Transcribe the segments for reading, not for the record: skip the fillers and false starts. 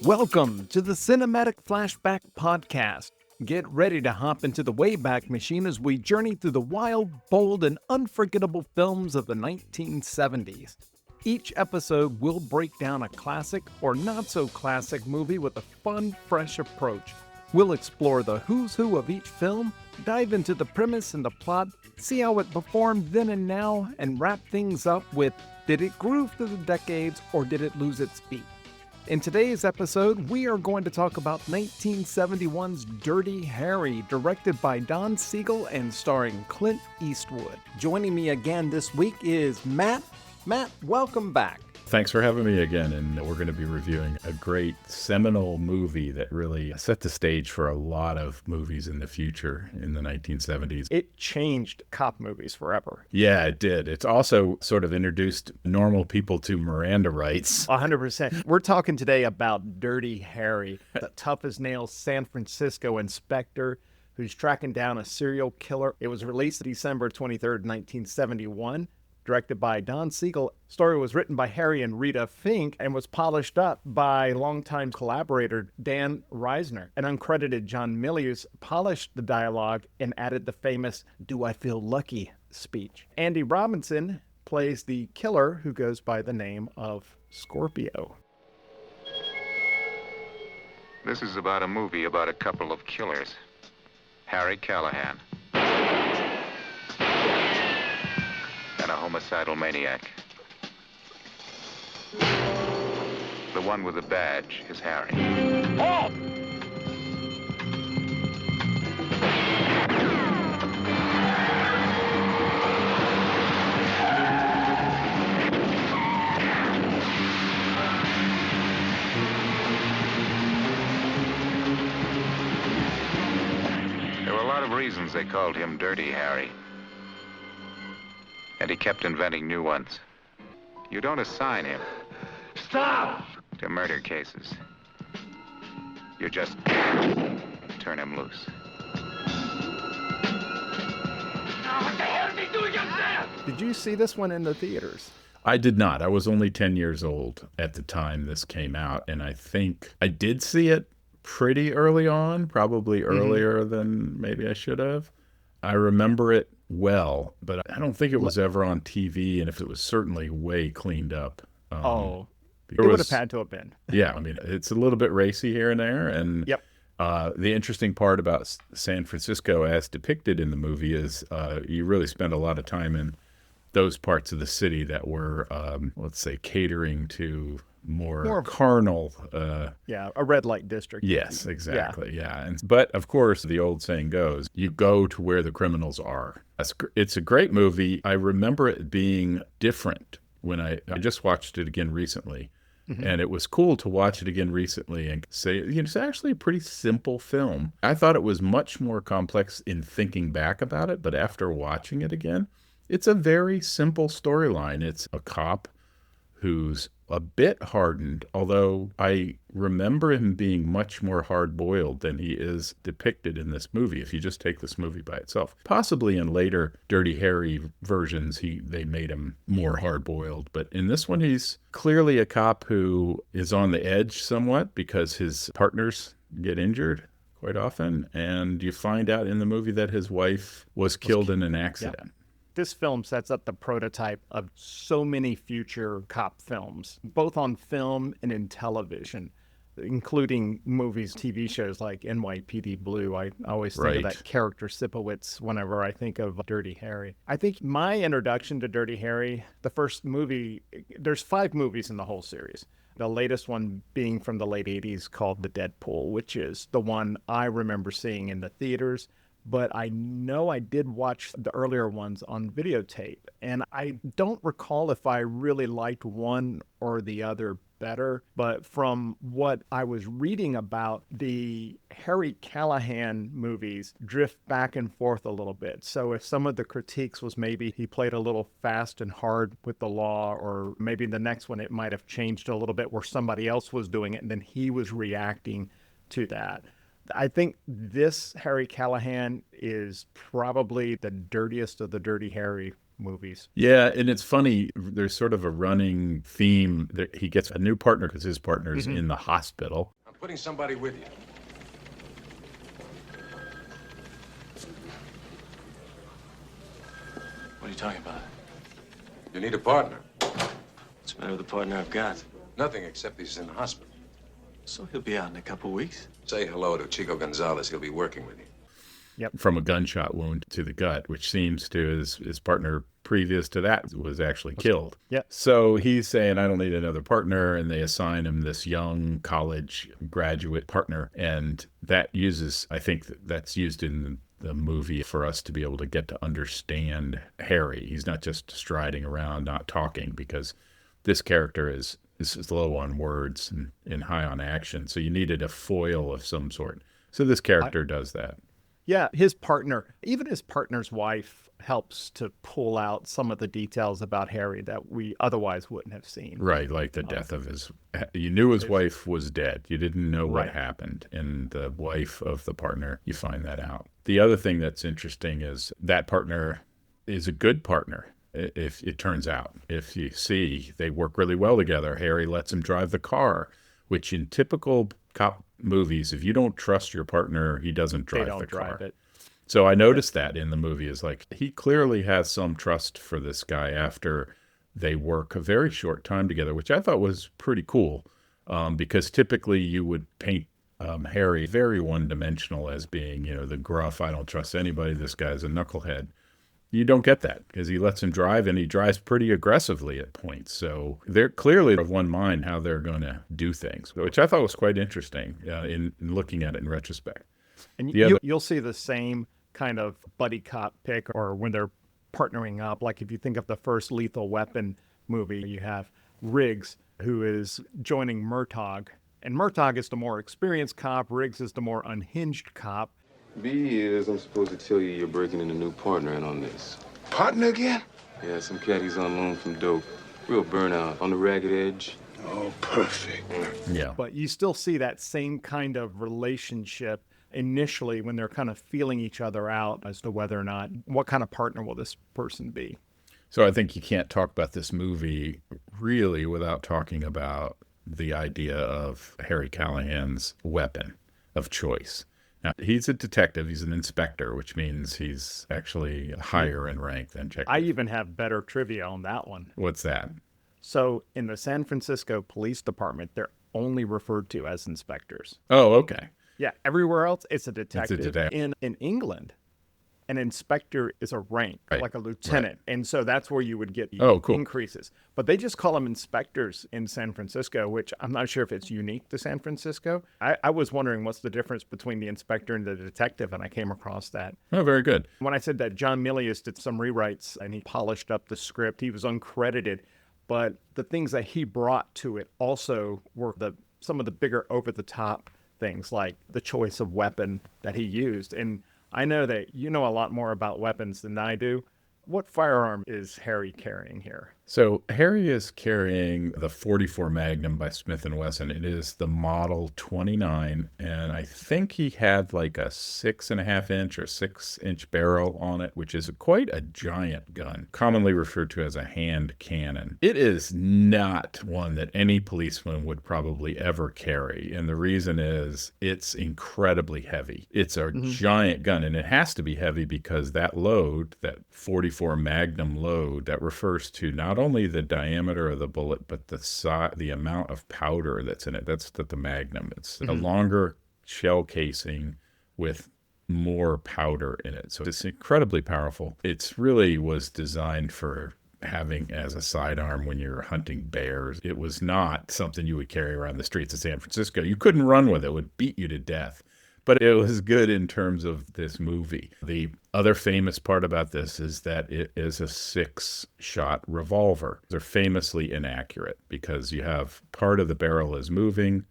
Welcome to the Cinematic Flashback Podcast. Get ready to hop into the Wayback Machine as we journey through the wild, bold, and unforgettable films of the 1970s. Each episode will break down a classic or not-so-classic movie with a fun, fresh approach. We'll explore the who's who of each film, dive into the premise and the plot, see how it performed then and now, and wrap things up with, did it groove through the decades or did it lose its beat? In today's episode, we are going to talk about 1971's Dirty Harry, directed by Don Siegel and starring Clint Eastwood. Joining me again this week is Matt. Matt, welcome back. Thanks for having me again, and we're going to be reviewing a great seminal movie that really set the stage for a lot of movies in the future in the 1970s. It changed cop movies forever. Yeah, it did. It's also sort of introduced normal people to Miranda rights. 100%. We're talking today about Dirty Harry, the tough-as-nails San Francisco inspector who's tracking down a serial killer. It was released December 23rd, 1971. Directed by Don Siegel. Story was written by Harry and Rita Fink and was polished up by longtime collaborator Dan Reisner. An uncredited John Milius polished the dialogue and added the famous "Do I Feel Lucky" speech. Andy Robinson plays the killer who goes by the name of Scorpio. This is about a movie about a couple of killers. Harry Callahan. And a homicidal maniac. The one with the badge is Harry. Halt! There were a lot of reasons they called him Dirty Harry. And he kept inventing new ones. You don't assign him. Stop! To murder cases. You just turn him loose. What the hell is he doing up there? Did you see this one in the theaters? I did not. I was only 10 years old at the time this came out, and I think I did see it pretty early on, probably earlier than maybe I should have. I remember it well, but I don't think it was ever on TV, and if it was, certainly way cleaned up. It would have had to have been. Yeah, I mean, it's a little bit racy here and there, and Yep. The interesting part about San Francisco as depicted in the movie is you really spend a lot of time in those parts of the city that were, let's say, catering to more carnal. A red light district. Yes, exactly. Yeah. But of course, the old saying goes, you go to where the criminals are. It's a great movie. I remember it being different when I just watched it again recently. And it was cool to watch it again recently and say, it's actually a pretty simple film. I thought it was much more complex in thinking back about it, but after watching it again, it's a very simple storyline. It's a cop who's a bit hardened, although I remember him being much more hard-boiled than he is depicted in this movie, if you just take this movie by itself. Possibly in later Dirty Harry versions, they made him more hard-boiled, but in this one, he's clearly a cop who is on the edge somewhat because his partners get injured quite often, and you find out in the movie that his wife was killed in an accident. Yeah. This film sets up the prototype of so many future cop films, both on film and in television, including movies, TV shows like NYPD Blue. I always think of that character Sipowicz whenever I think of Dirty Harry. I think my introduction to Dirty Harry, the first movie, there's 5 movies in the whole series. The latest one being from the late 80s called The Deadpool, which is the one I remember seeing in the theaters. But I know I did watch the earlier ones on videotape, and I don't recall if I really liked one or the other better. But from what I was reading about, the Harry Callahan movies drift back and forth a little bit. So if some of the critiques was maybe he played a little fast and hard with the law, or maybe the next one it might have changed a little bit where somebody else was doing it and then he was reacting to that. I think this Harry Callahan is probably the dirtiest of the Dirty Harry movies. Yeah, and it's funny. There's sort of a running theme that he gets a new partner because his partner's in the hospital. I'm putting somebody with you. What are you talking about? You need a partner. What's the matter with the partner I've got? Nothing except he's in the hospital. So he'll be out in a couple weeks. Say hello to Chico Gonzalez. He'll be working with you. From a gunshot wound to the gut, which seems to his partner previous to that was actually killed. Yeah. So he's saying, I don't need another partner. And they assign him this young college graduate partner. And that uses, I think that's used in the movie for us to be able to get to understand Harry. He's not just striding around, not talking, because this character is low on words and high on action. So you needed a foil of some sort. So this character does that. Yeah, his partner, even his partner's wife, helps to pull out some of the details about Harry that we otherwise wouldn't have seen. Right, like the death of you knew his wife was dead. You didn't know what happened. And the wife of the partner, you find that out. The other thing that's interesting is that partner is a good partner, if it turns out. If you see, they work really well together. Harry lets him drive the car, which in typical cop movies, if you don't trust your partner, he doesn't drive the car. It. So I noticed that in the movie is like, he clearly has some trust for this guy after they work a very short time together, which I thought was pretty cool, because typically you would paint Harry very one-dimensional as being, the gruff, I don't trust anybody, this guy's a knucklehead. You don't get that because he lets him drive, and he drives pretty aggressively at points. So they're clearly of one mind how they're going to do things, which I thought was quite interesting in looking at it in retrospect. And you'll see the same kind of buddy cop pick, or when they're partnering up. Like if you think of the first Lethal Weapon movie, you have Riggs, who is joining Murtaugh. And Murtaugh is the more experienced cop. Riggs is the more unhinged cop. B is, I'm supposed to tell you you're breaking in a new partner in on this. Partner again? Yeah, some cat he's on loan from dope. Real burnout, on the ragged edge. Oh, perfect. Yeah. But you still see that same kind of relationship initially when they're kind of feeling each other out as to whether or not, what kind of partner will this person be? So I think you can't talk about this movie really without talking about the idea of Harry Callahan's weapon of choice. Now, he's a detective. He's an inspector, which means he's actually higher in rank than Jack. I even have better trivia on that one. What's that? So in the San Francisco Police Department, they're only referred to as inspectors. Oh, okay. Yeah, everywhere else, it's a detective. It's a detective. In England, an inspector is a rank, like a lieutenant. Right. And so that's where you would get increases. But they just call them inspectors in San Francisco, which I'm not sure if it's unique to San Francisco. I was wondering what's the difference between the inspector and the detective, and I came across that. Oh, very good. When I said that John Milius did some rewrites and he polished up the script, he was uncredited. But the things that he brought to it also were some of the bigger over-the-top things, like the choice of weapon that he used. And I know that you know a lot more about weapons than I do. What firearm is Harry carrying here? So Harry is carrying the .44 Magnum by Smith & Wesson. It is the Model 29, and I think he had like a 6.5 inch or 6 inch barrel on it, which is quite a giant gun, commonly referred to as a hand cannon. It is not one that any policeman would probably ever carry, and the reason is it's incredibly heavy. It's a giant gun, and it has to be heavy because that load, that .44 Magnum load, that refers to not only the diameter of the bullet, but the amount of powder that's in it. That's the Magnum. It's a longer shell casing with more powder in it. So it's incredibly powerful. It really was designed for having as a sidearm when you're hunting bears. It was not something you would carry around the streets of San Francisco. You couldn't run with it. It would beat you to death. But it was good in terms of this movie. The other famous part about this is that it is a 6-shot revolver. They're famously inaccurate because you have part of the barrel is moving,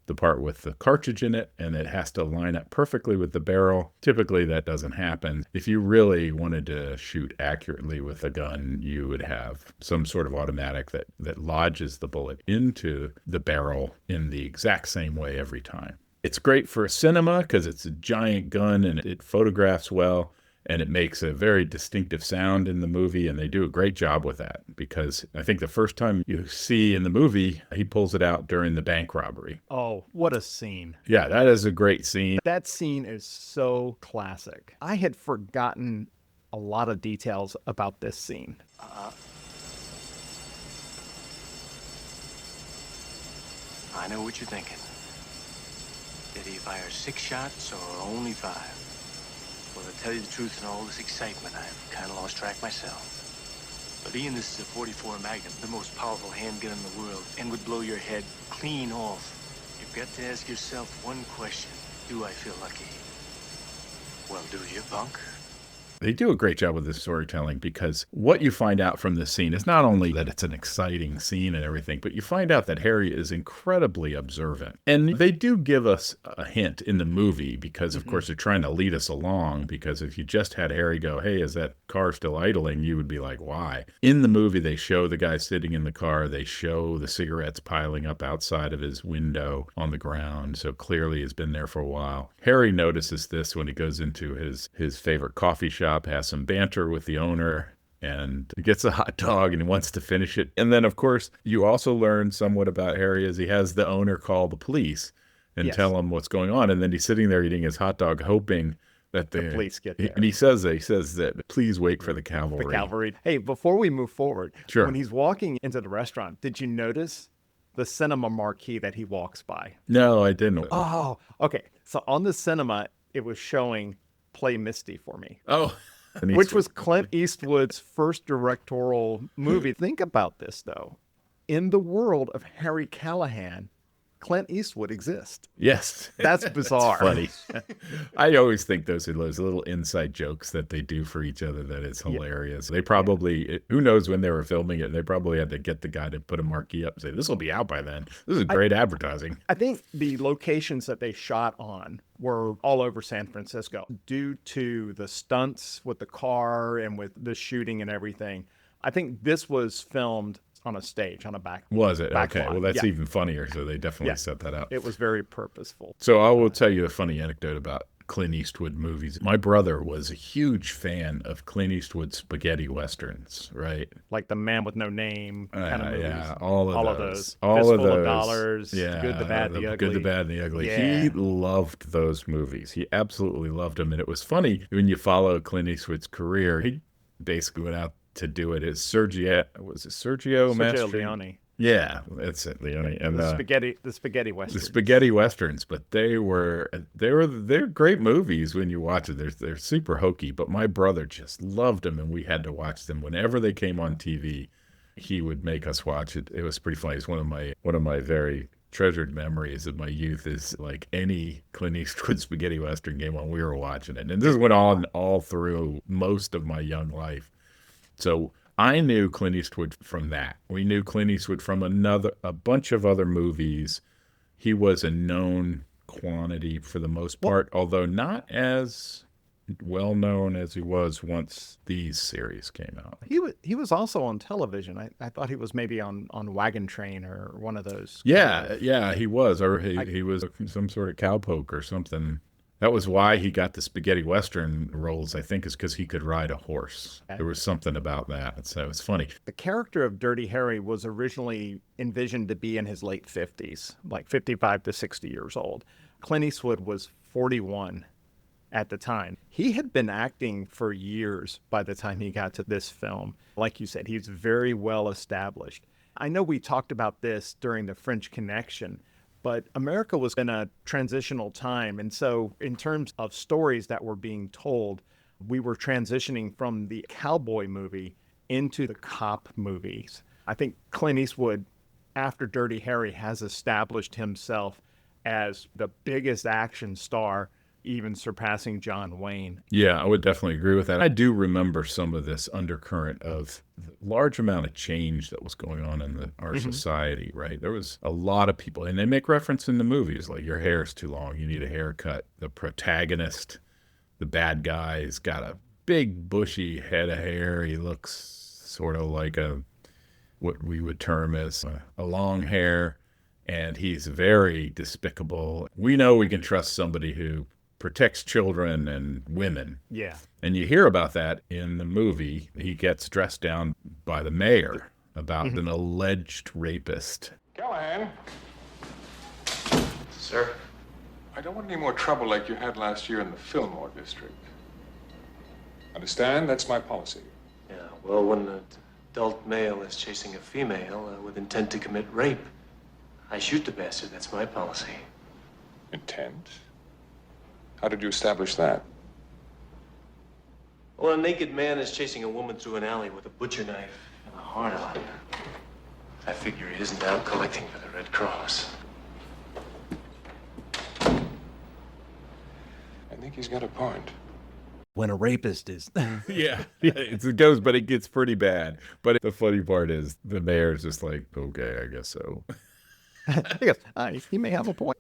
the part with the cartridge in it, and it has to line up perfectly with the barrel. Typically, that doesn't happen. If you really wanted to shoot accurately with a gun, you would have some sort of automatic that lodges the bullet into the barrel in the exact same way every time. It's great for cinema because it's a giant gun and it photographs well. and it makes a very distinctive sound in the movie, and they do a great job with that, because I think the first time you see in the movie, he pulls it out during the bank robbery. Oh, what a scene. Yeah, that is a great scene. That scene is so classic. I had forgotten a lot of details about this scene. I know what you're thinking. Did he fire 6 shots or only 5? Well, to tell you the truth, in all this excitement, I've kind of lost track myself. But Ian, this is a 44 Magnum, the most powerful handgun in the world, and would blow your head clean off. You've got to ask yourself one question. Do I feel lucky? Well, do you, punk? They do a great job with this storytelling, because what you find out from this scene is not only that it's an exciting scene and everything, but you find out that Harry is incredibly observant. And they do give us a hint in the movie, because of course they're trying to lead us along, because if you just had Harry go, hey, is that car still idling? You would be like, why? In the movie, they show the guy sitting in the car. They show the cigarettes piling up outside of his window on the ground. So clearly he's been there for a while. Harry notices this when he goes into his favorite coffee shop, has some banter with the owner, and gets a hot dog and he wants to finish it. And then, of course, you also learn somewhat about Harry as he has the owner call the police and tell him what's going on. And then he's sitting there eating his hot dog, hoping that the police get there. And he says that, please wait for the cavalry. The cavalry. Hey, before we move forward, Sure. when he's walking into the restaurant, did you notice the cinema marquee that he walks by? No, I didn't. Oh, okay. So on the cinema, it was showing Play Misty for Me. Oh. Which was Clint Eastwood's first directorial movie. Think about this, though. In the world of Harry Callahan, Clint Eastwood exists. Yes. That's bizarre. Funny. I always think those are those little inside jokes that they do for each other that is hilarious. They probably, who knows when they were filming it, they probably had to get the guy to put a marquee up and say, this will be out by then. This is great advertising. I think the locations that they shot on were all over San Francisco. Due to the stunts with the car and with the shooting and everything, I think this was filmed on a stage, on a back. Was it? back Okay. lot. Well, that's Yeah. even funnier. So they definitely Yeah. set that up. It was very purposeful. So I will tell you a funny anecdote about Clint Eastwood movies. My brother was a huge fan of Clint Eastwood's spaghetti westerns, right? Like The Man with No Name kind of movies. Yeah, all of those. All All of of those. Fistful those. of Dollars. Yeah, Good, the Bad, the Ugly. Good, the Bad, and the Ugly. Yeah. He loved those movies. He absolutely loved them. And it was funny when you follow Clint Eastwood's career. He basically went out to do it as Sergio Sergio Leone. Yeah, that's it, Leone. And The spaghetti westerns. the spaghetti westerns, but they're great movies when you watch it. They're super hokey, but my brother just loved them, and we had to watch them whenever they came on TV. He would make us watch it. It was pretty funny. It's one of my very treasured memories of my youth is like any Clint Eastwood spaghetti western game on, we were watching it, and this went on all through most of my young life. So I knew Clint Eastwood from that. We knew Clint Eastwood from a bunch of other movies. He was a known quantity for the most part, although not as well known as he was once these series came out. He was also on television. I thought he was maybe on Wagon Train or one of those. Yeah, he was. Or he was some sort of cowpoke or something. That was why he got the spaghetti western roles, I think, is because he could ride a horse. There was something about that. So it's funny. The character of Dirty Harry was originally envisioned to be in his late 50s, like 55 to 60 years old. Clint Eastwood was 41 at the time. He had been acting for years by the time he got to this film. Like you said, he's very well established. I know we talked about this during the French Connection, but America was in a transitional time. And so in terms of stories that were being told, we were transitioning from the cowboy movie into the cop movies. I think Clint Eastwood, after Dirty Harry, has established himself as the biggest action star, even surpassing John Wayne. Yeah, I would definitely agree with that. I do remember some of this undercurrent of the large amount of change that was going on in our society, right? There was a lot of people, and they make reference in the movies, like your hair's too long, you need a haircut. The protagonist, the bad guy, has got a big bushy head of hair. He looks sort of like what we would term as a long hair, and he's very despicable. We know we can trust somebody who protects children and women. Yeah. And you hear about that in the movie. He gets dressed down by the mayor about an alleged rapist. Callahan, Sir? I don't want any more trouble like you had last year in the Fillmore district. Understand? That's my policy. Yeah, well, when an adult male is chasing a female with intent to commit rape, I shoot the bastard. That's my policy. Intent? How did you establish that? Well, a naked man is chasing a woman through an alley with a butcher knife and a heart on. I figure he isn't out collecting for the Red Cross. I think he's got a point. When a rapist is. Yeah, it goes, but it gets pretty bad. But the funny part is the mayor's just like, okay, I guess so. He goes, he may have a point.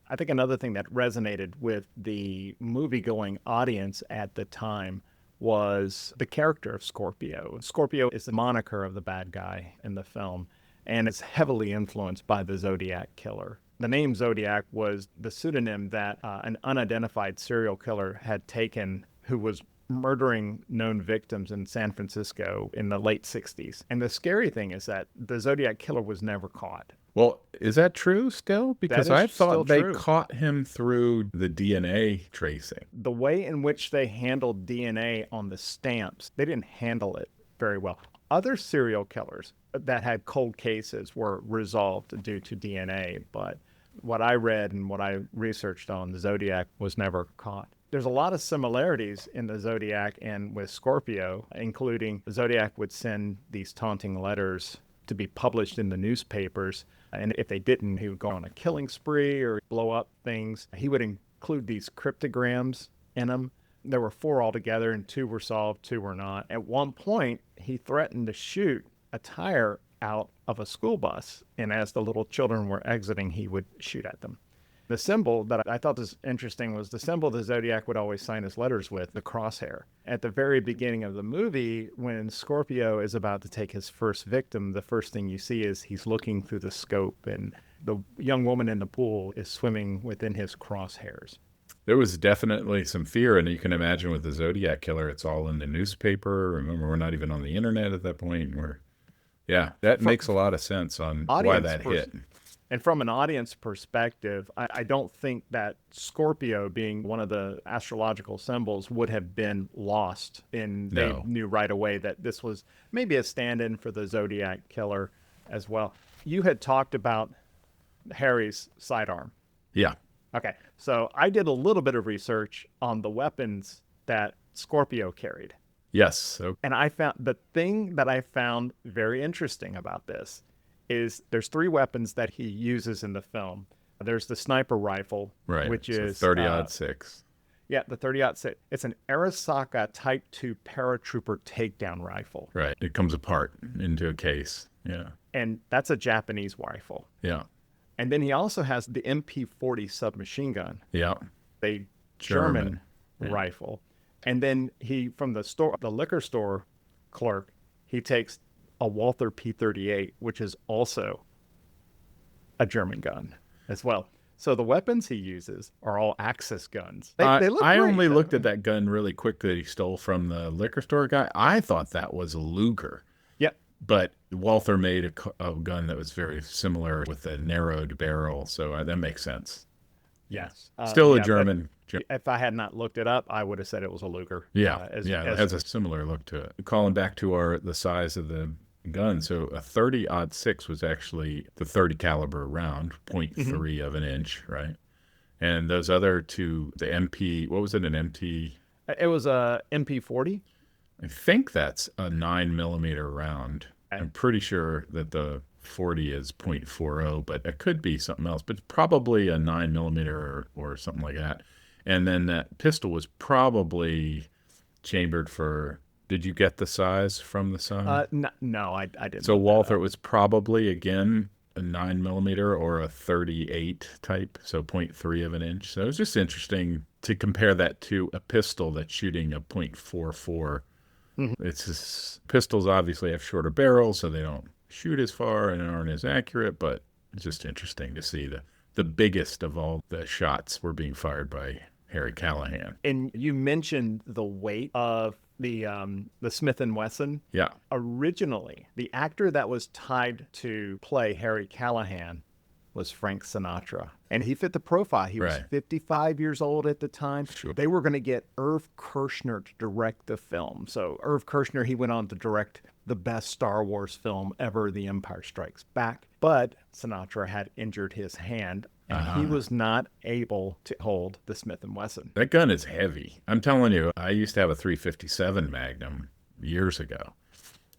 I think another thing that resonated with the movie-going audience at the time was the character of Scorpio. Scorpio is the moniker of the bad guy in the film, and it's heavily influenced by the Zodiac killer. The name Zodiac was the pseudonym that an unidentified serial killer had taken who was murdering known victims in San Francisco in the late 60s. And the scary thing is that the Zodiac killer was never caught. Well, is that true still? Because That I is still thought they true. caught him through the DNA tracing. The way in which they handled DNA on the stamps, they didn't handle it very well. Other serial killers that had cold cases were resolved due to DNA, but what I read and what I researched on the Zodiac was never caught. There's a lot of similarities in the Zodiac and with Scorpio, including the Zodiac would send these taunting letters to be published in the newspapers. And if they didn't, he would go on a killing spree or blow up things. He would include these cryptograms in them. There were 4 altogether, and 2 were solved, 2 were not. At one point, he threatened to shoot a tire out of a school bus, and as the little children were exiting, he would shoot at them. The symbol that I thought was interesting was the symbol the Zodiac would always sign his letters with, the crosshair. At the very beginning of the movie, when Scorpio is about to take his first victim, the first thing you see is he's looking through the scope, and the young woman in the pool is swimming within his crosshairs. There was definitely some fear, and you can imagine with the Zodiac killer, it's all in the newspaper. Remember, we're not even on the internet at that point. That makes a lot of sense on why that hit. And from an audience perspective, I don't think that Scorpio, being one of the astrological symbols, would have been lost. And they knew right away that this was maybe a stand-in for the Zodiac killer as well. You had talked about Harry's sidearm. Yeah. Okay, so I did a little bit of research on the weapons that Scorpio carried. Yes. Okay. And I found the thing that I found very interesting about this is there's 3 weapons that he uses in the film. There's the sniper rifle, Right. which so is 30-06. Yeah, the 30-06. It's an Arisaka Type 2 paratrooper takedown rifle. Right. It comes apart into a case. Yeah. And that's a Japanese rifle. Yeah. And then he also has the MP40 submachine gun, Yeah. a German. German rifle. And then he, from the liquor store clerk, he takes a Walther P38, which is also a German gun as well. So the weapons he uses are all Axis guns. They look I great, only though. looked at that gun really quick that he stole from the liquor store guy. I thought that was a Luger. Yep. But Walther made a gun that was very similar with a narrowed barrel, so that makes sense. Yes. Still a yeah, German. but if I had not looked it up, I would have said it was a Luger. Yeah, it has a similar look to it. Calling back to the size of the gun, so a 30-06 was actually the 30 caliber round, 0.3 of an inch, right? And those other 2, the MP, what was it, an MT? It was a MP40. I think that's a 9mm round. I'm pretty sure that the 40 is 0.40, but it could be something else, but probably a 9mm or something like that. And then that pistol was probably chambered for, did you get the size from the size? No, I didn't. So Walther was probably, again, a 9mm or a 38 type, so 0.3 of an inch. So it was just interesting to compare that to a pistol that's shooting a 0.44. It's just, pistols obviously have shorter barrels, so they don't shoot as far and aren't as accurate, but it's just interesting to see the biggest of all the shots were being fired by Harry Callahan. And you mentioned the weight of the Smith & Wesson. Yeah. Originally, the actor that was tied to play Harry Callahan was Frank Sinatra. And he fit the profile. He was Right. 55 years old at the time. Sure. They were going to get Irv Kershner to direct the film. So Irv Kershner, he went on to direct the best Star Wars film ever, The Empire Strikes Back. But Sinatra had injured his hand, and he was not able to hold the Smith & Wesson. That gun is heavy. I'm telling you, I used to have a 357 Magnum years ago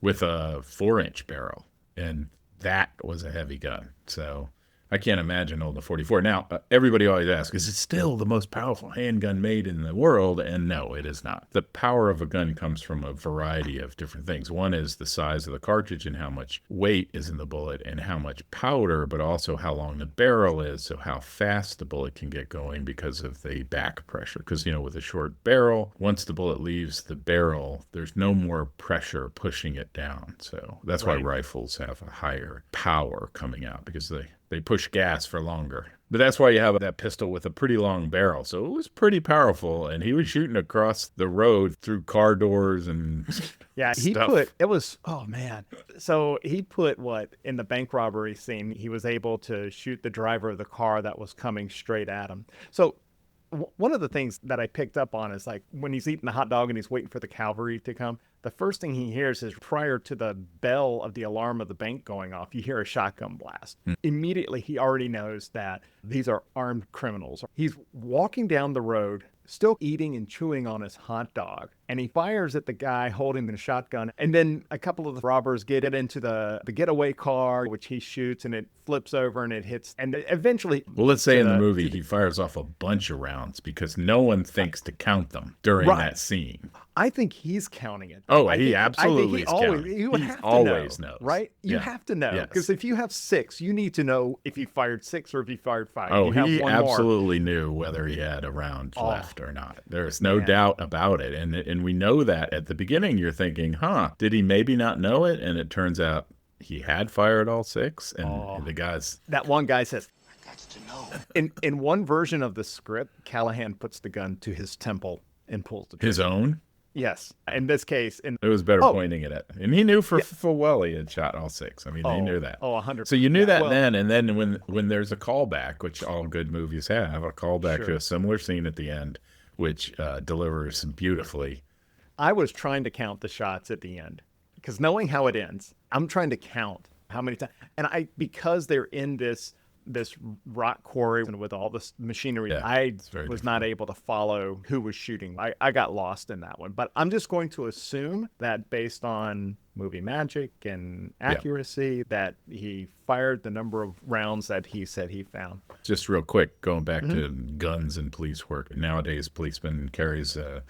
with a 4-inch barrel, and that was a heavy gun. So I can't imagine holding a 44. Now, everybody always asks, is it still the most powerful handgun made in the world? And no, it is not. The power of a gun comes from a variety of different things. One is the size of the cartridge and how much weight is in the bullet and how much powder, but also how long the barrel is, so how fast the bullet can get going because of the back pressure. Because, with a short barrel, once the bullet leaves the barrel, there's no more pressure pushing it down. So that's why rifles have a higher power coming out, because they push gas for longer. But that's why you have that pistol with a pretty long barrel. So it was pretty powerful. And he was shooting across the road through car doors and Yeah, oh man. So he put in the bank robbery scene, he was able to shoot the driver of the car that was coming straight at him. So one of the things that I picked up on is like when he's eating the hot dog and he's waiting for the cavalry to come, the first thing he hears is prior to the bell of the alarm of the bank going off, you hear a shotgun blast. Immediately, he already knows that these are armed criminals. He's walking down the road, still eating and chewing on his hot dog, and he fires at the guy holding the shotgun. And then a couple of the robbers get it into the getaway car, which he shoots, and it flips over and it hits. And eventually, well, let's say in the movie, he fires off a bunch of rounds because no one thinks to count them during that scene. I think he's counting it. Oh, he absolutely is counting. You would have to always know, knows. Right? You have to know. Because if you have 6, you need to know if he fired 6 or if he fired 5. Oh, he absolutely knew whether he had a round left or not. There's no doubt about it. And we know that at the beginning you're thinking, did he maybe not know it? And it turns out he had fired all 6. And the guys... That one guy says... That's to know. In one version of the script, Callahan puts the gun to his temple and pulls the trigger. His own? Yes. In this case... It was better pointing it at. And he knew for full well he had shot all 6. I mean, he knew that. 100%. So you knew that then, and then when there's a callback, which all good movies have, a callback to a similar scene at the end, which delivers beautifully. I was trying to count the shots at the end, because knowing how it ends, I'm trying to count how many times. And because they're in this rock quarry with all this machinery, I was not able to follow who was shooting. I got lost in that one. But I'm just going to assume that based on movie magic and accuracy, that he fired the number of rounds that he said he found. Just real quick, going back to guns and police work. Nowadays, policeman carries a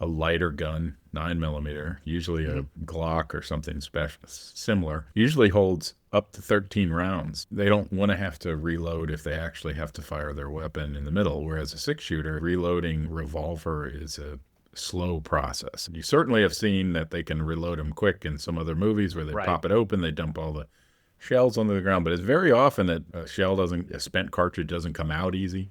lighter gun, 9mm, usually a Glock or something special, similar, usually holds up to 13 rounds. They don't want to have to reload if they actually have to fire their weapon in the middle, whereas a 6-shooter, reloading revolver is a slow process. You certainly have seen that they can reload them quick in some other movies where they pop it open, they dump all the shells onto the ground, but it's very often that a spent cartridge doesn't come out easy.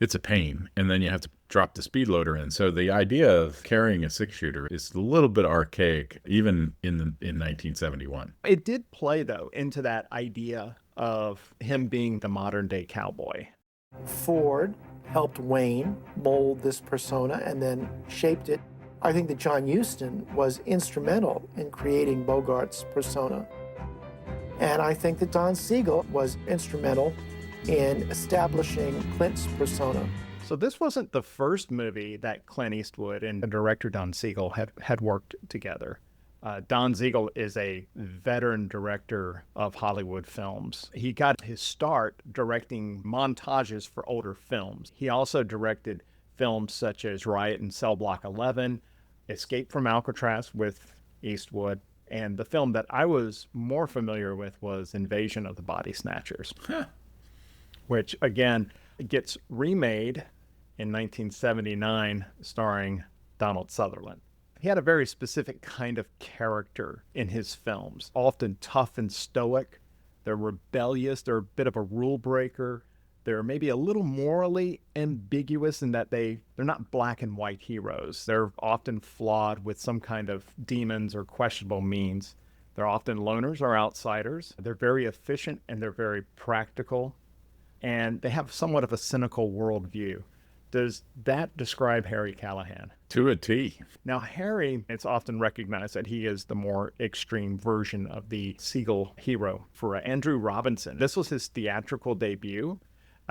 It's a pain, and then you have to drop the speed loader in. So the idea of carrying a 6-shooter is a little bit archaic, even in 1971. It did play, though, into that idea of him being the modern-day cowboy. Ford helped Wayne mold this persona and then shaped it. I think that John Huston was instrumental in creating Bogart's persona. And I think that Don Siegel was instrumental in establishing Clint's persona. So this wasn't the first movie that Clint Eastwood and the director Don Siegel had worked together. Don Siegel is a veteran director of Hollywood films. He got his start directing montages for older films. He also directed films such as Riot in Cell Block 11, Escape from Alcatraz with Eastwood, and the film that I was more familiar with was Invasion of the Body Snatchers. Which, again, gets remade in 1979, starring Donald Sutherland. He had a very specific kind of character in his films, often tough and stoic. They're rebellious. They're a bit of a rule breaker. They're maybe a little morally ambiguous in that they're not black and white heroes. They're often flawed with some kind of demons or questionable means. They're often loners or outsiders. They're very efficient and they're very practical. And they have somewhat of a cynical worldview. Does that describe Harry Callahan? To a T. Now, Harry, it's often recognized that he is the more extreme version of the Siegel hero. For Andrew Robinson, this was his theatrical debut.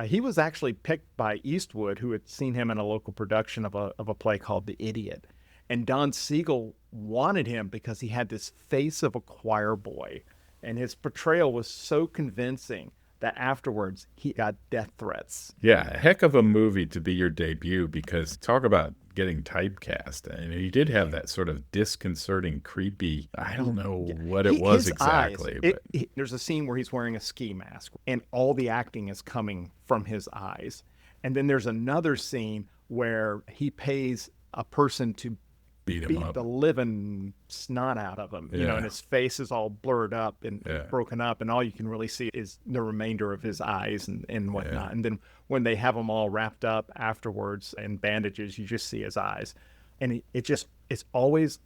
He was actually picked by Eastwood, who had seen him in a local production of a play called The Idiot. And Don Siegel wanted him because he had this face of a choir boy. And his portrayal was so convincing that afterwards he got death threats. Yeah, a heck of a movie to be your debut, because talk about getting typecast. And he did have that sort of disconcerting, creepy, I don't know what it was exactly. There's a scene where he's wearing a ski mask and all the acting is coming from his eyes. And then there's another scene where he pays a person to beat the living snot out of him, you know, and his face is all blurred up and broken up, and all you can really see is the remainder of his eyes and whatnot. And then when they have him all wrapped up afterwards in bandages, you just see his eyes. And it's always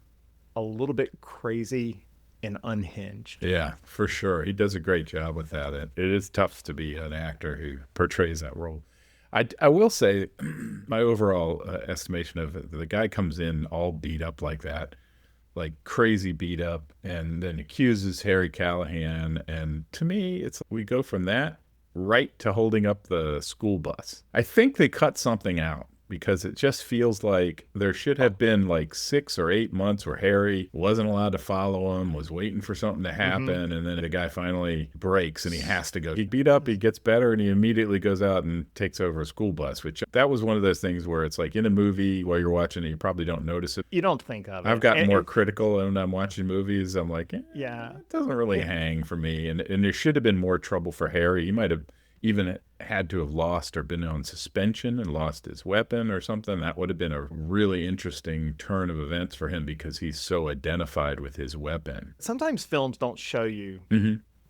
a little bit crazy and unhinged. Yeah, for sure. He does a great job with that. It is tough to be an actor who portrays that role. I will say my overall estimation of it, the guy comes in all beat up like that, like crazy beat up, and then accuses Harry Callahan. And to me, it's we go from that right to holding up the school bus. I think they cut something out, because it just feels like there should have been like 6 or 8 months where Harry wasn't allowed to follow him, was waiting for something to happen, and then the guy finally breaks and he has to go. He beat up, he gets better, and he immediately goes out and takes over a school bus, which that was one of those things where it's like in a movie while you're watching it, you probably don't notice it. You don't think of it. I've gotten more critical when I'm watching movies. I'm like, it doesn't really hang for me. And there should have been more trouble for Harry. He might have even had to have lost or been on suspension and lost his weapon or something. That would have been a really interesting turn of events for him, because he's so identified with his weapon. Sometimes films don't show you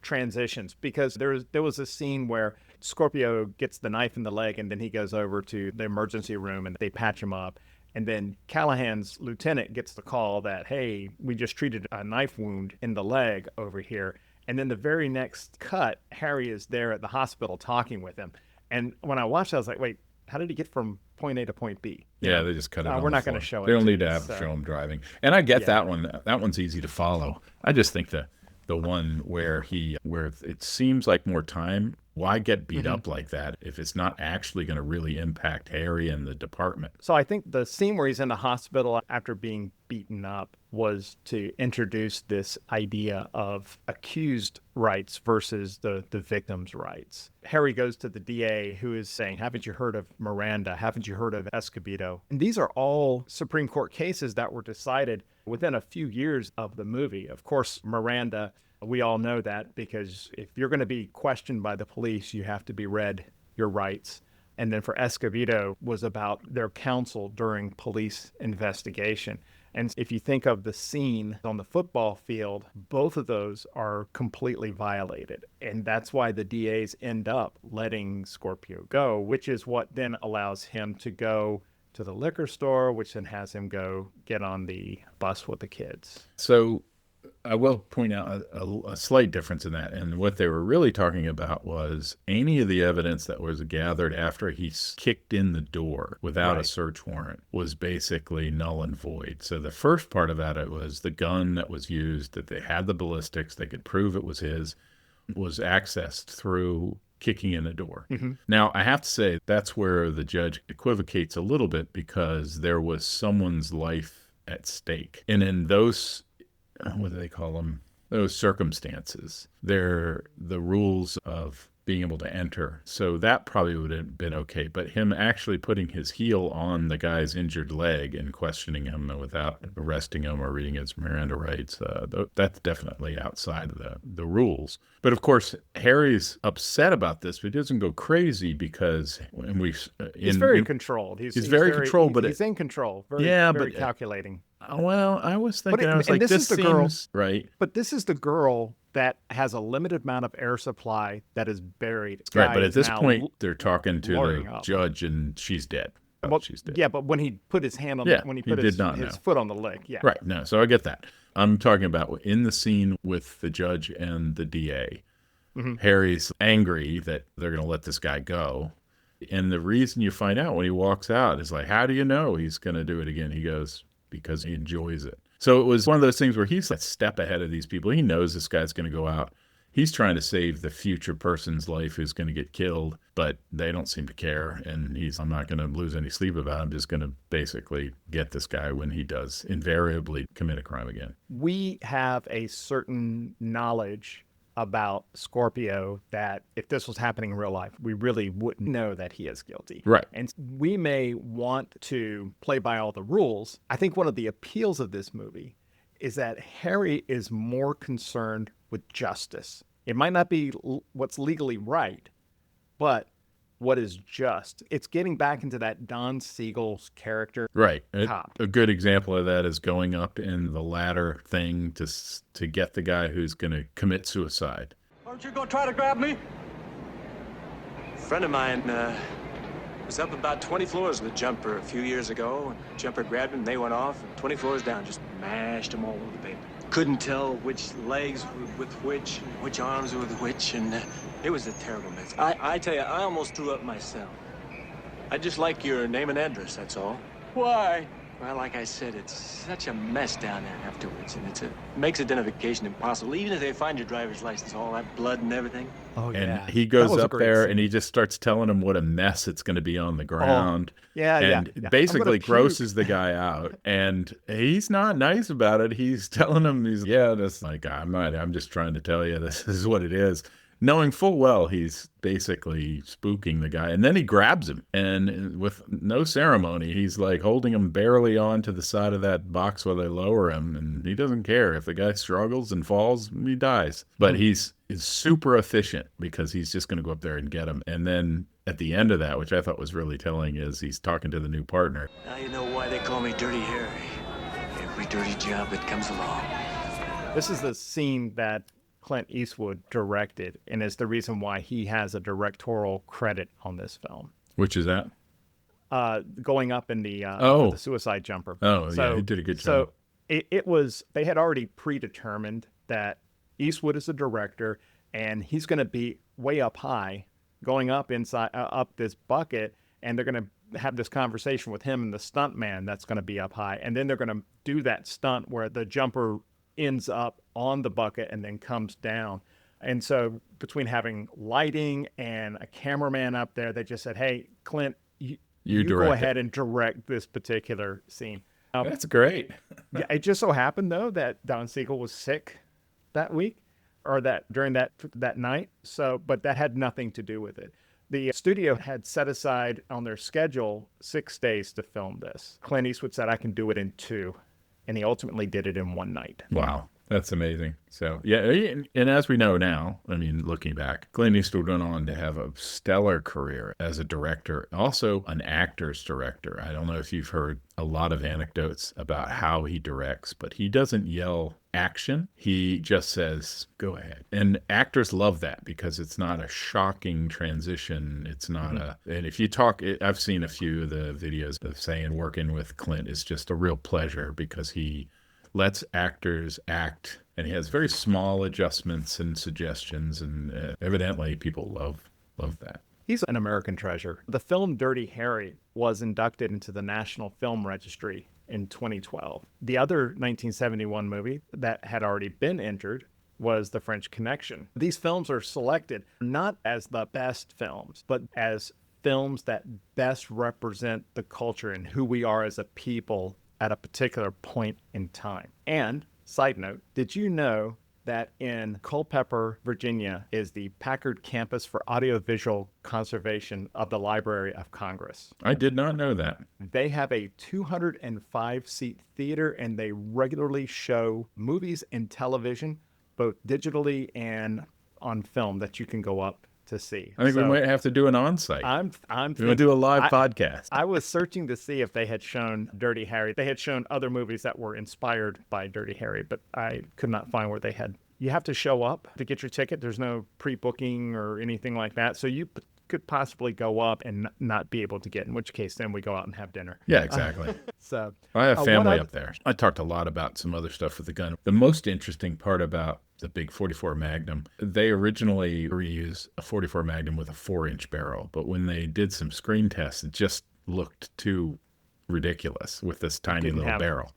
transitions, because there was a scene where Scorpio gets the knife in the leg and then he goes over to the emergency room and they patch him up. And then Callahan's lieutenant gets the call that, hey, we just treated a knife wound in the leg over here. And then the very next cut, Harry is there at the hospital talking with him. And when I watched it, I was like, wait, how did he get from point A to point B? Yeah, they just cut it. We're not going to show it. They don't need to show him driving. And I get that one. That one's easy to follow. I just think the one where it seems like more time. Why get beat up like that if it's not actually going to really impact Harry and the department? So I think the scene where he's in the hospital after being beaten up was to introduce this idea of accused rights versus the victim's rights. Harry goes to the DA, who is saying, haven't you heard of Miranda? Haven't you heard of Escobedo? And these are all Supreme Court cases that were decided within a few years of the movie. Of course, Miranda, we all know that, because if you're going to be questioned by the police, you have to be read your rights. And then for Escobedo was about their counsel during police investigation. And if you think of the scene on the football field, both of those are completely violated. And that's why the DAs end up letting Scorpio go, which is what then allows him to go to the liquor store, which then has him go get on the bus with the kids. So I will point out a slight difference in that. And what they were really talking about was any of the evidence that was gathered after he kicked in the door without a search warrant was basically null and void. So the first part of that, it was the gun that was used, that they had the ballistics, they could prove it was his, was accessed through kicking in the door. Now, I have to say that's where the judge equivocates a little bit, because there was someone's life at stake. And in those, what do they call them? Those circumstances, they're the rules of being able to enter. So that probably would have been okay. But him actually putting his heel on the guy's injured leg and questioning him without arresting him or reading his Miranda rights, that's definitely outside of the rules. But of course, Harry's upset about this, but he doesn't go crazy, because he's very controlled. He's very controlled, but he's in control. Very calculating. Well, I was thinking, I was like, this seems right. But this is the girl that has a limited amount of air supply that is buried. Right, but at this point, they're talking to the judge, and she's dead. Well, She's dead. yeah, but when he put his hand on, when he put his foot on the leg, yeah, right. No, so I get that. I'm talking about in the scene with the judge and the DA. Harry's angry that they're going to let this guy go, and the reason you find out when he walks out is like, how do you know he's going to do it again? He goes, because he enjoys it. So it was one of those things where he's a step ahead of these people. He knows this guy's going to go out. He's trying to save the future person's life who's going to get killed, but they don't seem to care. And I'm not going to lose any sleep about it. I'm just going to basically get this guy when he does invariably commit a crime again. We have a certain knowledge about Scorpio that if this was happening in real life, we really wouldn't know that he is guilty. Right. And we may want to play by all the rules. I think one of the appeals of this movie is that Harry is more concerned with justice. It might not be what's legally right, but what is just. It's getting back into that Don Siegel's character. Right. Cop. A good example of that is going up in the ladder thing to get the guy who's going to commit suicide. Aren't you going to try to grab me? A friend of mine was up about 20 floors with a jumper a few years ago. And the jumper grabbed him, they went off, and 20 floors down, just mashed him all over the pavement. Couldn't tell which legs were with which arms were with which, and it was a terrible mess. I tell you, I almost threw up myself. I'd just like your name and address, that's all. Why? Well, like I said, it's such a mess down there afterwards, and it makes identification impossible. Even if they find your driver's license, all that blood and everything. Oh, yeah. And he goes up there and he just starts telling him what a mess it's going to be on the ground. And basically grosses the guy out. And he's not nice about it. He's telling him, that's like, I'm just trying to tell you this is what it is. Knowing full well he's basically spooking the guy. And then he grabs him. And with no ceremony, he's like holding him barely onto the side of that box while they lower him. And he doesn't care. If the guy struggles and falls, he dies. But he's super efficient because he's just going to go up there and get him. And then at the end of that, which I thought was really telling, is he's talking to the new partner. Now you know why they call me Dirty Harry. Every dirty job that comes along. This is the scene that Clint Eastwood directed, and is the reason why he has a directorial credit on this film. Which is that? Going up in the suicide jumper. Oh, so, yeah, he did a good job. So it was, they had already predetermined that Eastwood is a director, and he's going to be way up high, going up inside up this bucket, and they're going to have this conversation with him and the stunt man that's going to be up high, and then they're going to do that stunt where the jumper ends up on the bucket and then comes down. And so between having lighting and a cameraman up there, they just said, hey, Clint, you go ahead and direct this particular scene. That's great. Yeah, it just so happened, though, that Don Siegel was sick that week, or that during that night. So, but that had nothing to do with it. The studio had set aside on their schedule 6 days to film this. Clint Eastwood said, I can do it in 2. And he ultimately did it in 1 night. Wow. That's amazing. So, yeah, and as we know now, I mean, looking back, Clint Eastwood went on to have a stellar career as a director, also an actor's director. I don't know if you've heard a lot of anecdotes about how he directs, but he doesn't yell action. He just says, go ahead. And actors love that because it's not a shocking transition. It's not and if you talk, I've seen a few of the videos of saying working with Clint is just a real pleasure because he lets actors act, and he has very small adjustments and suggestions, and evidently people love that. He's an American treasure. The film Dirty Harry was inducted into the National Film Registry in 2012. The other 1971 movie that had already been entered was The French Connection. These films are selected not as the best films, but as films that best represent the culture and who we are as a people at a particular point in time. And, side note, did you know that in Culpeper, Virginia, is the Packard Campus for Audiovisual Conservation of the Library of Congress? I did not know that. They have a 205-seat theater, and they regularly show movies and television, both digitally and on film, that you can go up to see. I think we might have to do an on-site. I'm going to do a live podcast. I was searching to see if they had shown Dirty Harry. They had shown other movies that were inspired by Dirty Harry, but I could not find where they had you have to show up to get your ticket. There's no pre-booking or anything like that. So you could possibly go up and not be able to get, in which case then we go out and have dinner. Yeah, exactly. So I have family up there. I talked a lot about some other stuff with the gun. The most interesting part about the big 44 Magnum, they originally reused a 44 Magnum with a 4-inch barrel, but when they did some screen tests, it just looked too ridiculous with this tiny little barrel.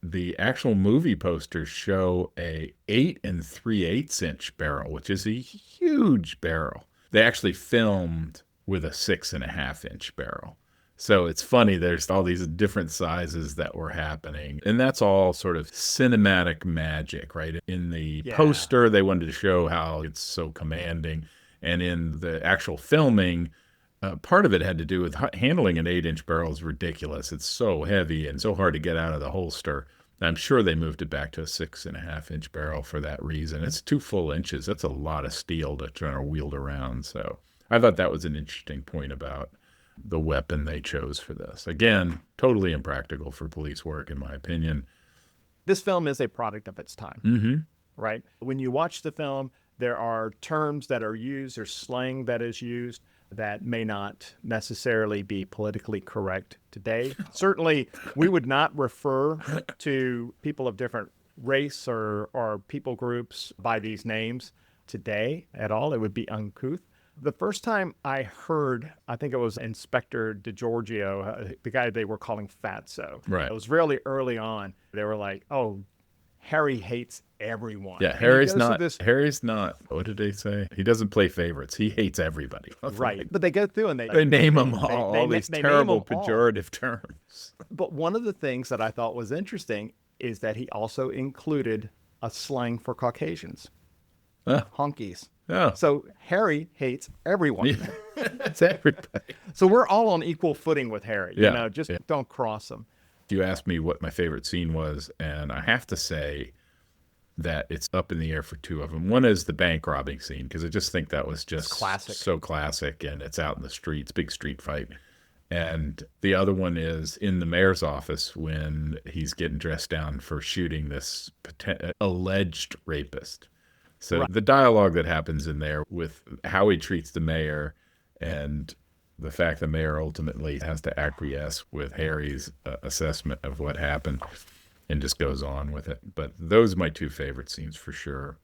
The actual movie posters show a 8 3/8 inch barrel, which is a huge barrel. They actually filmed with a 6.5 inch barrel. So it's funny, there's all these different sizes that were happening. And that's all sort of cinematic magic, right? In the poster, they wanted to show how it's so commanding. And in the actual filming, part of it had to do with handling an 8-inch barrel is ridiculous. It's so heavy and so hard to get out of the holster. I'm sure they moved it back to a 6.5-inch barrel for that reason. It's 2 full inches. That's a lot of steel to try to wield around. So I thought that was an interesting point about the weapon they chose for this. Again, totally impractical for police work, in my opinion. This film is a product of its time, right? When you watch the film, there are terms that are used or slang that is used that may not necessarily be politically correct today. Certainly, we would not refer to people of different race or people groups by these names today at all. It would be uncouth. The first time I heard, I think it was Inspector DeGiorgio, the guy they were calling Fatso. Right. It was really early on. They were like, oh, Harry hates everyone. Yeah, Harry's not, what did they say? He doesn't play favorites. He hates everybody. Right. But they go through and they name them all these terrible pejorative terms. But one of the things that I thought was interesting is that he also included a slang for Caucasians. Honkies. Oh. So Harry hates everyone. That's everybody. So we're all on equal footing with Harry. You know, just don't cross him. You asked me what my favorite scene was, and I have to say that it's up in the air for 2 of them. One is the bank robbing scene, because I just think that was just classic. So classic, and it's out in the streets, big street fight. And the other one is in the mayor's office when he's getting dressed down for shooting this alleged rapist. So the dialogue that happens in there with how he treats the mayor and the fact the mayor ultimately has to acquiesce with Harry's assessment of what happened and just goes on with it. But those are my 2 favorite scenes for sure.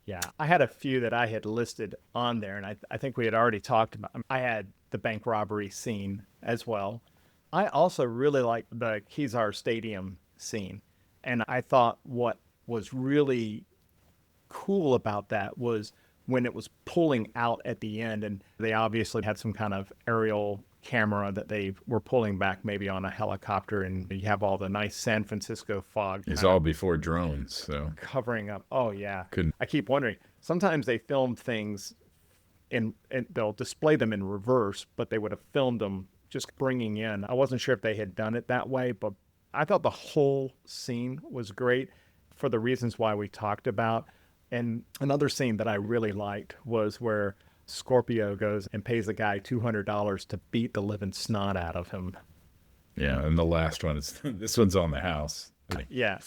Yeah, I had a few that I had listed on there, and I think we had already talked about. I had the bank robbery scene as well. I also really liked the Kezar Stadium scene, and I thought what was really cool about that was when it was pulling out at the end, and they obviously had some kind of aerial camera that they were pulling back maybe on a helicopter, and you have all the nice San Francisco fog. It's all before drones, so covering up. Oh yeah. I keep wondering, sometimes they filmed things and they'll display them in reverse, but they would have filmed them just bringing in. I wasn't sure if they had done it that way, but I thought the whole scene was great for the reasons why we talked about. And another scene that I really liked was where Scorpio goes and pays the guy $200 to beat the living snot out of him. Yeah, and the last one is this one's on the house. Yeah.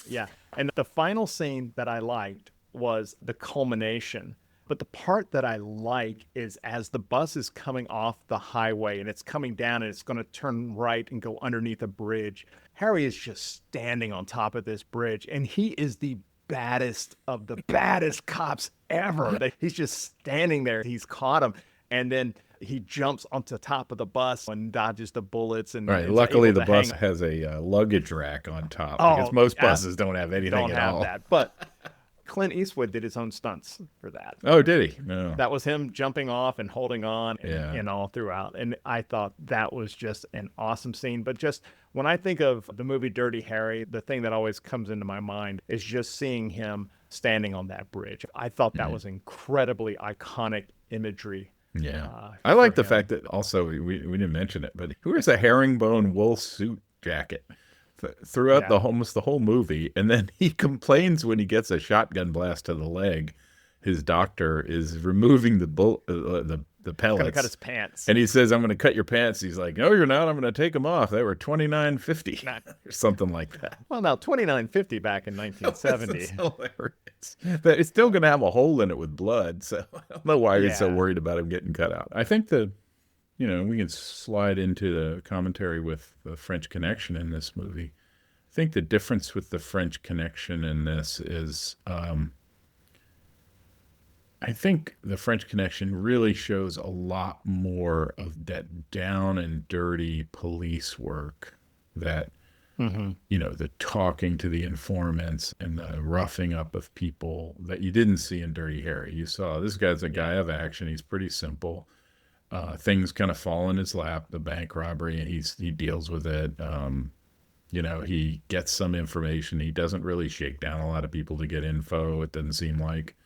And the final scene that I liked was the culmination. But the part that I like is as the bus is coming off the highway and it's coming down and it's going to turn right and go underneath a bridge. Harry is just standing on top of this bridge, and he is the baddest of the baddest cops ever. He's just standing there. He's caught him, and then he jumps onto top of the bus and dodges the bullets. And luckily the bus has a luggage rack on top, because most buses don't have anything at all. That. But Clint Eastwood did his own stunts for that. Oh, did he? No. That was him jumping off and holding on and all throughout. And I thought that was just an awesome scene. But just when I think of the movie Dirty Harry, the thing that always comes into my mind is just seeing him standing on that bridge. I thought that was incredibly iconic imagery. Yeah. I like the fact that also, we didn't mention it, but he wears a herringbone wool suit jacket throughout almost the whole movie, and then he complains when he gets a shotgun blast to the leg. His doctor is removing the pellets. Gonna cut his pants. And he says, "I'm going to cut your pants." He's like, "No, you're not. I'm going to take them off. They were $29.50 or something like that." Well, now $29.50 back in 1970. It's hilarious. But it's still going to have a hole in it with blood. So I don't know why he's so worried about him getting cut out. I think we can slide into the commentary with the French Connection in this movie. I think the difference with the French Connection in this is, I think the French Connection really shows a lot more of that down and dirty police work that, the talking to the informants and the roughing up of people that you didn't see in Dirty Harry. You saw this guy's a guy of action. He's pretty simple. Things kind of fall in his lap, the bank robbery, and he deals with it. He gets some information. He doesn't really shake down a lot of people to get info. It doesn't seem like.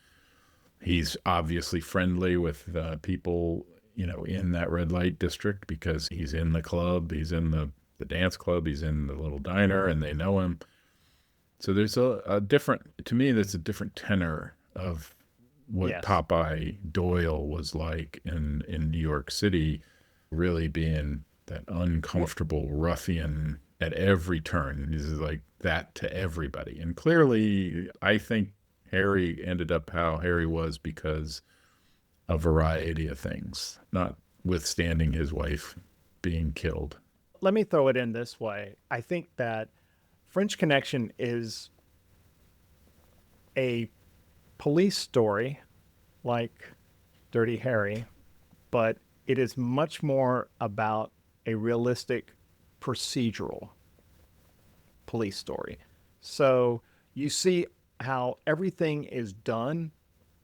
He's obviously friendly with people, in that red light district because he's in the club, he's in the dance club, he's in the little diner, and they know him. So there's a different, to me, that's a different tenor of what Popeye Doyle was like in New York City, really being that uncomfortable ruffian at every turn. He's like that to everybody. And clearly, I think Harry ended up how Harry was because a variety of things, notwithstanding his wife being killed. Let me throw it in this way. I think that French Connection is a police story like Dirty Harry, but it is much more about a realistic procedural police story. So you see how everything is done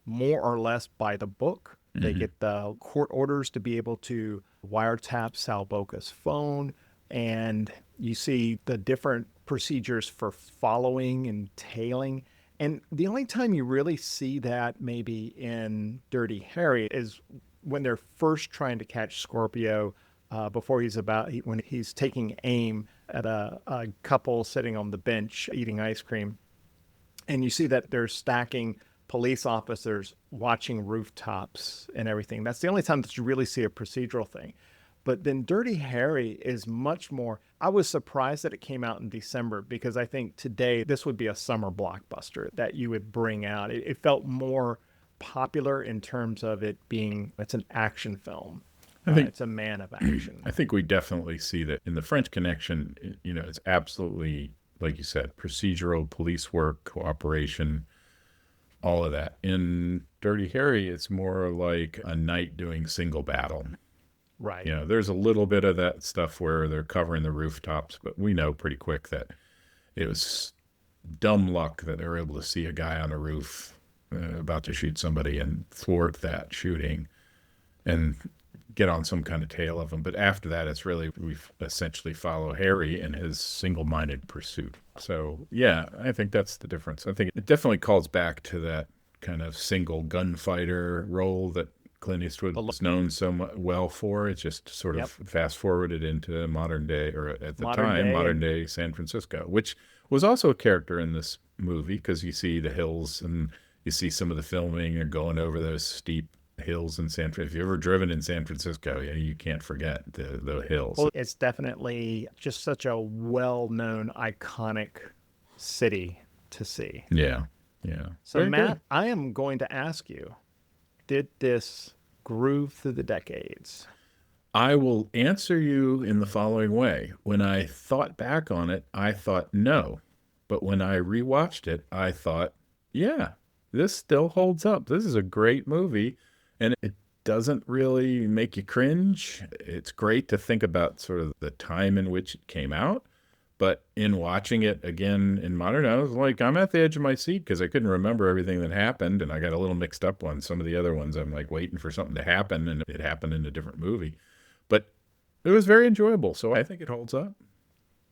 more or less by the book. They get the court orders to be able to wiretap Sal Boca's phone, and you see the different procedures for following and tailing. And the only time you really see that maybe in Dirty Harry is when they're first trying to catch Scorpio when he's taking aim at a couple sitting on the bench eating ice cream. And you see that they're stacking police officers watching rooftops and everything. That's the only time that you really see a procedural thing. But then Dirty Harry is much more. I was surprised that it came out in December because I think today this would be a summer blockbuster that you would bring out. It felt more popular in terms of it's an action film. I think it's a man of action. I think we definitely see that in the French Connection. It's absolutely, like you said, procedural police work, cooperation, all of that. In Dirty Harry, it's more like a knight doing single battle. Right. There's a little bit of that stuff where they're covering the rooftops, but we know pretty quick that it was dumb luck that they were able to see a guy on a roof about to shoot somebody and thwart that shooting and get on some kind of tail of him. But after that, it's really, we essentially follow Harry in his single-minded pursuit. So, yeah, I think that's the difference. I think it definitely calls back to that kind of single gunfighter role that Clint Eastwood was known so well for. It's just sort of fast-forwarded into modern day, or at the modern day San Francisco, which was also a character in this movie because you see the hills and you see some of the filming and going over those steep hills in San Francisco. If you've ever driven in San Francisco, you can't forget the hills. Well, it's definitely just such a well-known, iconic city to see. Yeah. So, very Matt, good. I am going to ask you, did this groove through the decades? I will answer you in the following way. When I thought back on it, I thought no. But when I rewatched it, I thought, yeah, this still holds up. This is a great movie. And it doesn't really make you cringe. It's great to think about sort of the time in which it came out. But in watching it again in modern, I was like, I'm at the edge of my seat because I couldn't remember everything that happened. And I got a little mixed up on some of the other ones. I'm like waiting for something to happen, and it happened in a different movie. But it was very enjoyable. So I think it holds up.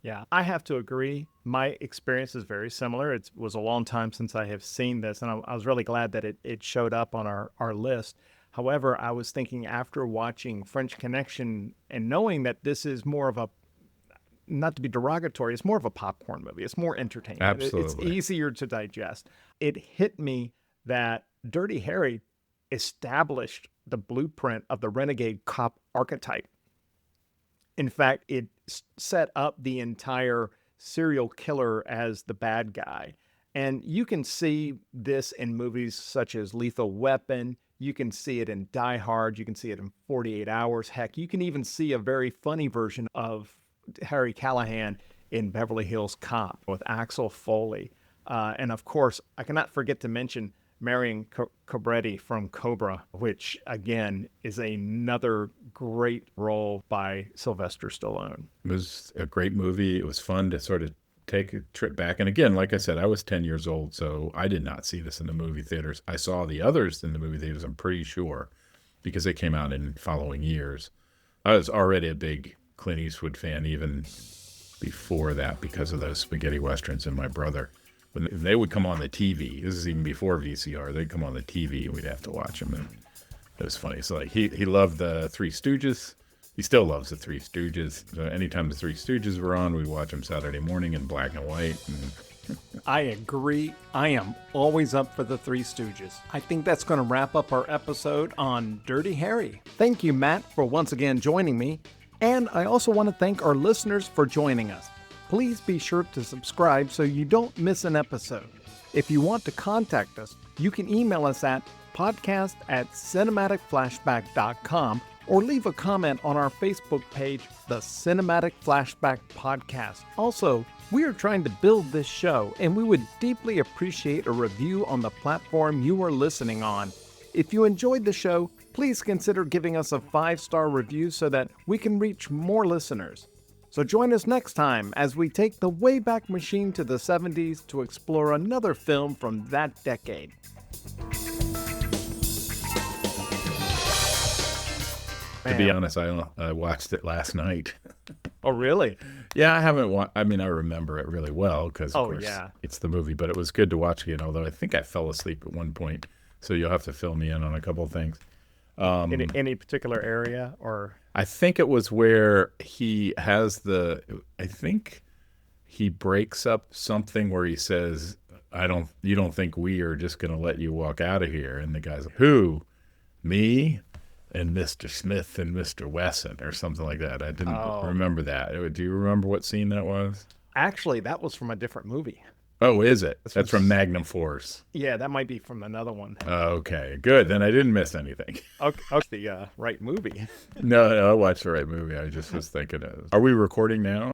Yeah, I have to agree. My experience is very similar. It was a long time since I have seen this, and I was really glad that it showed up on our list. However, I was thinking after watching French Connection and knowing that this is more of a, not to be derogatory, it's more of a popcorn movie. It's more entertaining. Absolutely. It's easier to digest. It hit me that Dirty Harry established the blueprint of the renegade cop archetype. In fact, it set up the entire serial killer as the bad guy. And you can see this in movies such as Lethal Weapon. You can see it in Die Hard. You can see it in 48 Hours. Heck, you can even see a very funny version of Harry Callahan in Beverly Hills Cop with Axel Foley. And of course, I cannot forget to mention Marion Cobretti from Cobra, which again is another great role by Sylvester Stallone. It was a great movie. It was fun to sort of take a trip back. And again, like I said, I was 10 years old, so I did not see this in the movie theaters. I saw the others in the movie theaters, I'm pretty sure, because they came out in following years. I was already a big Clint Eastwood fan even before that because of those spaghetti westerns and my brother. When they would come on the TV, this is even before VCR, they'd come on the TV and we'd have to watch them. And it was funny. So like he loved the Three Stooges. He still loves the Three Stooges. So anytime the Three Stooges were on, we'd watch them Saturday morning in black and white. And I agree. I am always up for the Three Stooges. I think that's going to wrap up our episode on Dirty Harry. Thank you, Matt, for once again joining me. And I also want to thank our listeners for joining us. Please be sure to subscribe so you don't miss an episode. If you want to contact us, you can email us at podcast@cinematicflashback.com or leave a comment on our Facebook page, the Cinematic Flashback Podcast. Also, we are trying to build this show, and we would deeply appreciate a review on the platform you are listening on. If you enjoyed the show, please consider giving us a 5-star review so that we can reach more listeners. So join us next time as we take the Wayback Machine to the 70s to explore another film from that decade. to be honest, I watched it last night. Oh, really? Yeah, I haven't I mean, I remember it really well because, of course, it's the movie. But it was good to watch again, although I think I fell asleep at one point. So you'll have to fill me in on a couple of things. Any particular area or? I think it was where he has I think he breaks up something where he says, you don't think we are just going to let you walk out of here? And the guy's like, who? Me and Mr. Smith and Mr. Wesson or something like that. I didn't remember that. Do you remember what scene that was? Actually, that was from a different movie. Oh, is it? That's from Magnum Force. Yeah, that might be from another one. Okay, good. Then I didn't miss anything. Okay, the right movie. No, I watched the right movie. I just was thinking, are we recording now?